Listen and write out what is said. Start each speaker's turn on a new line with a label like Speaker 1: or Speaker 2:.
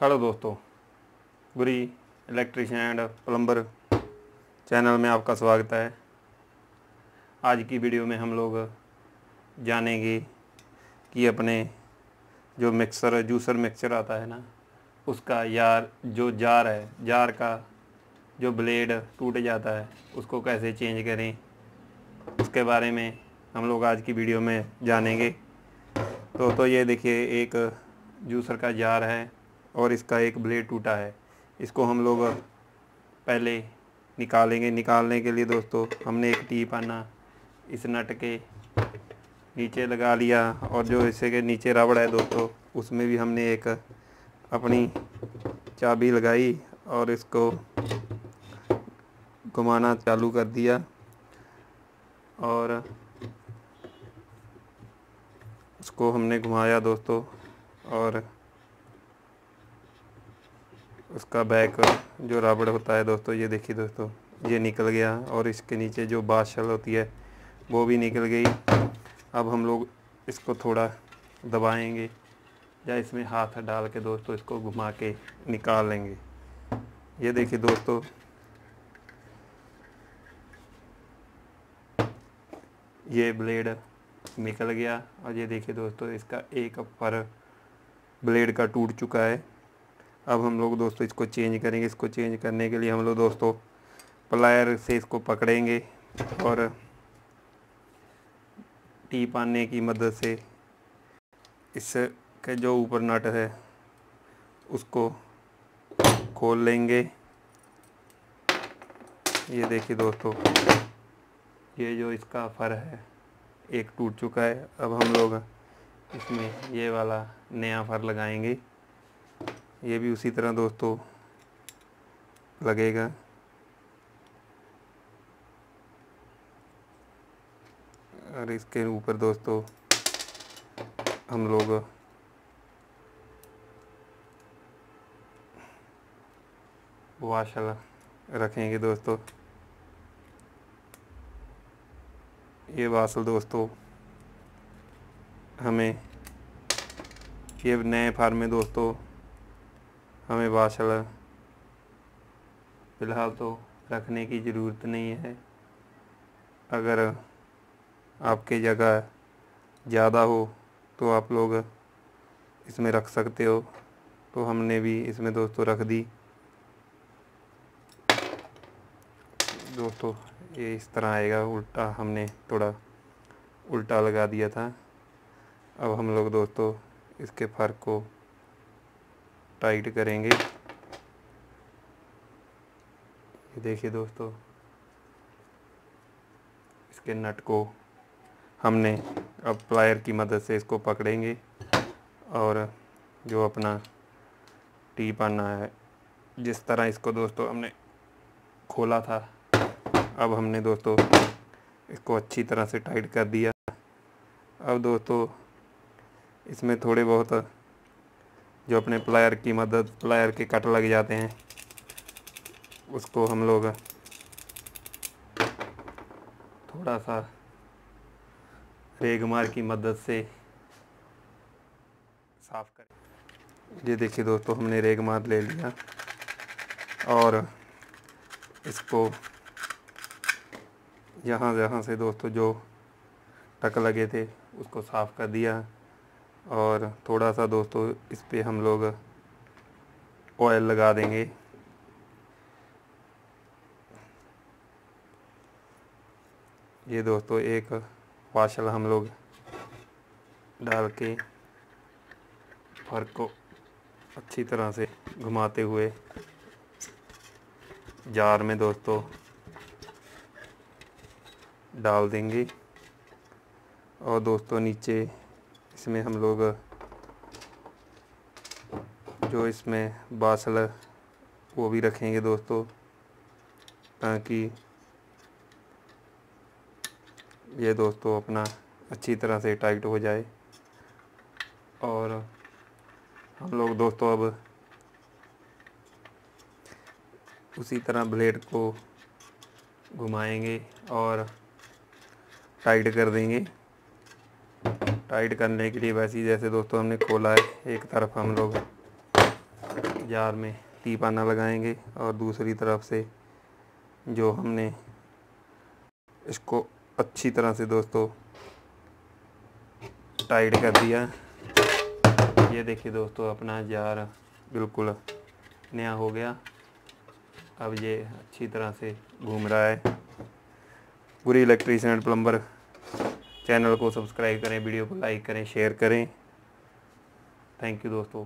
Speaker 1: Hello दोस्तों, गुरी electrician and plumber channel में आपका स्वागत है। आज की वीडियो में हम लोग जानेंगे कि अपने जो मिक्सर जूसर मिक्सर आता है ना, उसका जार का जो ब्लेड टूट जाता है उसको कैसे चेंज करें, उसके बारे में हम लोग आज की वीडियो में जानेंगे। तो ये देखिए, एक जूसर का जार है और इसका एक ब्लेड टूटा है। इसको हम लोग पहले निकालेंगे। निकालने के लिए दोस्तों हमने एक टी पाना इस नट के नीचे लगा लिया, और जो इसे के नीचे रबड़ है दोस्तों, उसमें भी हमने एक अपनी चाबी लगाई और इसको घुमाना चालू कर दिया और उसको हमने घुमाया दोस्तों, और उसका बैक जो रबड़ होता है दोस्तों, ये देखिए दोस्तों, ये निकल गया और इसके नीचे जो बाशल होती है वो भी निकल गई। अब हम लोग इसको थोड़ा दबाएंगे या इसमें हाथ डाल के दोस्तों इसको घुमा के निकाल लेंगे। ये देखिए दोस्तों, ये ब्लेड निकल गया और ये देखिए दोस्तों, इसका एक पर ब्लेड का टूट चुका है। अब हम लोग दोस्तों इसको चेंज करेंगे। इसको चेंज करने के लिए हम लोग दोस्तों प्लायर से इसको पकड़ेंगे और टी पाने की मदद से इसके जो ऊपर नट है उसको खोल लेंगे। ये देखिए दोस्तों, ये जो इसका फर है एक टूट चुका है। अब हम लोग इसमें ये वाला नया फर लगाएंगे। ये भी उसी तरह दोस्तों लगेगा। और इसके ऊपर दोस्तों हम लोग वाशल रखेंगे दोस्तों। ये वाशल दोस्तों हमें ये नए फार्म में दोस्तों हमें वाशल फ़िलहाल तो रखने की ज़रूरत नहीं है। अगर आपके जगह ज़्यादा हो तो आप लोग इसमें रख सकते हो। तो हमने भी इसमें दोस्तों रख दी दोस्तों। ये इस तरह आएगा उल्टा, हमने थोड़ा उल्टा लगा दिया था। अब हम लोग दोस्तों इसके फर को टाइट करेंगे। ये देखिए दोस्तों, इसके नट को हमने अब प्लायर की मदद से इसको पकड़ेंगे और जो अपना टी पाना है, जिस तरह इसको दोस्तों हमने खोला था, अब हमने दोस्तों इसको अच्छी तरह से टाइट कर दिया। अब दोस्तों इसमें थोड़े बहुत जो अपने प्लायर की मदद, प्लायर के कट लग जाते हैं, उसको हम लोग थोड़ा सा रेगमार की मदद से साफ करें। ये देखिए दोस्तों, हमने रेगमार ले लिया और इसको यहाँ से दोस्तों जो टक लगे थे उसको साफ़ कर दिया। और थोड़ा सा दोस्तों इस पे हम लोग ऑयल लगा देंगे। ये दोस्तों एक वाशल हम लोग डाल के फर को अच्छी तरह से घुमाते हुए जार में दोस्तों डाल देंगे। और दोस्तों नीचे इसमें हम लोग जो इसमें बासल वो भी रखेंगे दोस्तों, ताकि ये दोस्तों अपना अच्छी तरह से टाइट हो जाए। और हम लोग दोस्तों अब उसी तरह ब्लेड को घुमाएंगे और टाइट कर देंगे। टाइट करने के लिए वैसे ही जैसे दोस्तों हमने खोला है, एक तरफ हम लोग जार में टीपाना लगाएंगे और दूसरी तरफ से जो हमने इसको अच्छी तरह से दोस्तों टाइट कर दिया। ये देखिए दोस्तों, अपना जार बिल्कुल नया हो गया। अब ये अच्छी तरह से घूम रहा है। गुरी इलेक्ट्रीशियन एंड प्लम्बर चैनल को सब्सक्राइब करें, वीडियो को लाइक करें, शेयर करें। थैंक यू दोस्तों।